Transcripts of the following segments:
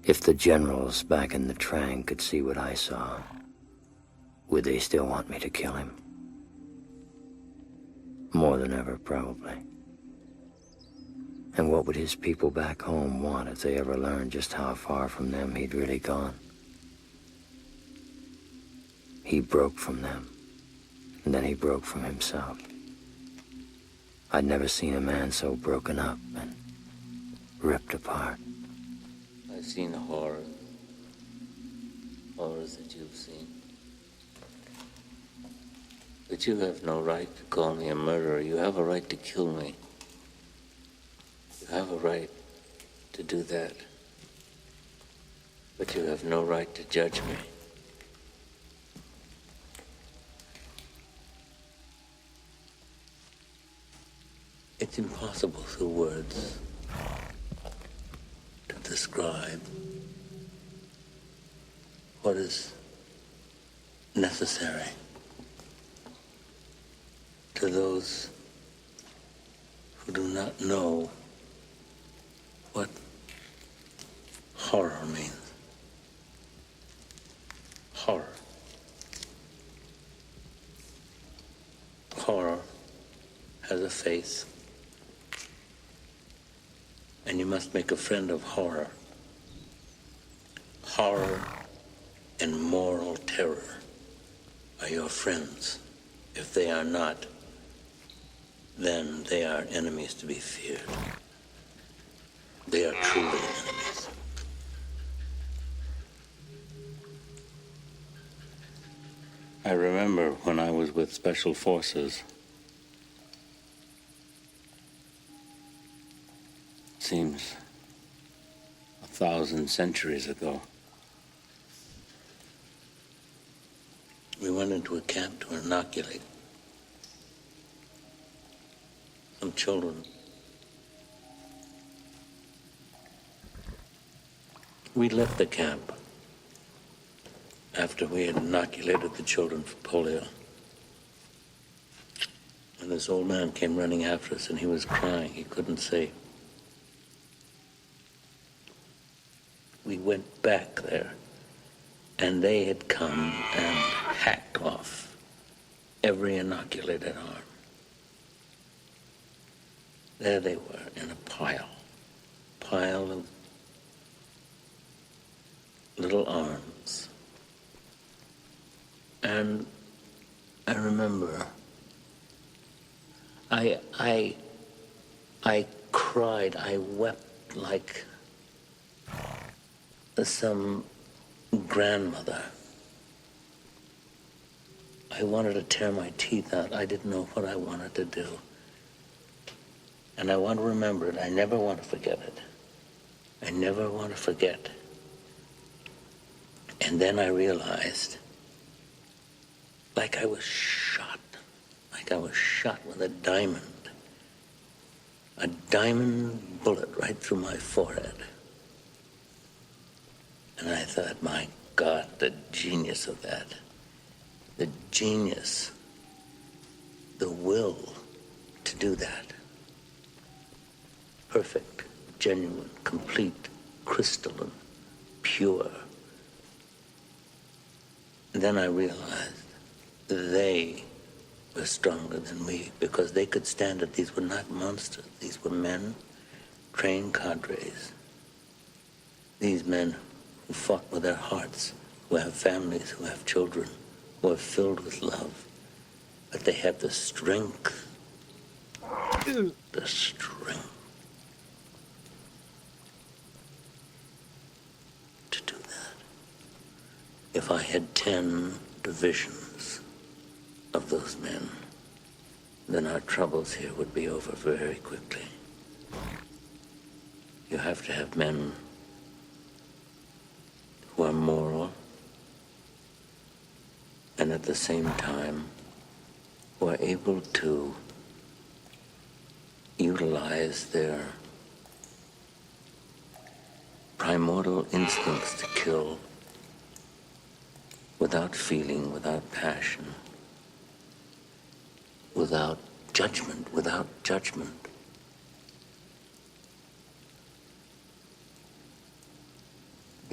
If the generals back in the Trang could see what I saw, would they still want me to kill him? More than ever, probably. And what would his people back home want if they ever learned just how far from them he'd really gone? He broke from them, and then he broke from himself. I'd never seen a man so broken up and ripped apart. I've seen horrors that you've seen. But you have no right to call me a murderer. You have a right to kill me. You have a right to do that. But you have no right to judge me. It's impossible through words to describe what is necessary to those who do not know what horror means. Horror. Horror has a face, and you must make a friend of horror. Horror and moral terror are your friends. If they are not, then they are enemies to be feared. They are truly enemies. I remember when I was with Special Forces. Seems 1,000 centuries ago. We went into a camp to inoculate some children. We left the camp after we had inoculated the children for polio. And this old man came running after us, and he was crying. He couldn't say. We went back there, and they had come and hacked off every inoculated arm. There they were in a pile of little arms. And I remember I cried, I wept like some grandmother. I wanted to tear my teeth out. I didn't know what I wanted to do. And I want to remember it. I never want to forget it. I never want to forget. And then I realized, like I was shot with a diamond bullet right through my forehead. And I thought, my God, the genius of that. The genius, the will to do that. Perfect, genuine, complete, crystalline, pure. And then I realized they were stronger than we because they could stand it. These were not monsters. These were men, trained cadres. These men who fought with their hearts, who have families, who have children, who are filled with love. But they have the strength, to do that. If I had 10 divisions of those men, then our troubles here would be over very quickly. You have to have men who are moral and at the same time who are able to utilize their primordial instincts to kill without feeling, without passion, without judgment.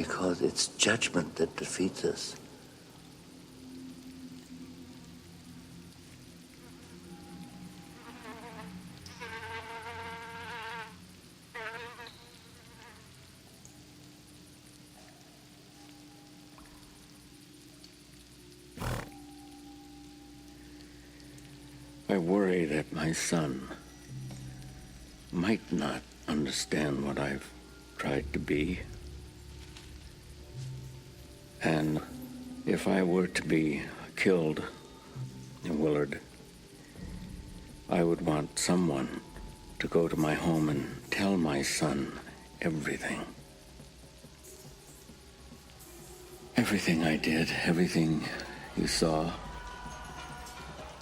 because it's judgment that defeats us. I worry that my son might not understand what I've tried to be. And if I were to be killed in Willard, I would want someone to go to my home and tell my son everything. Everything I did, everything you saw.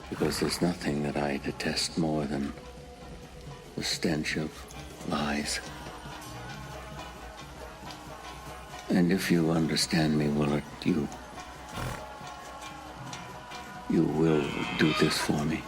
Because there's nothing that I detest more than the stench of lies. And if you understand me, Willard, you will do this for me.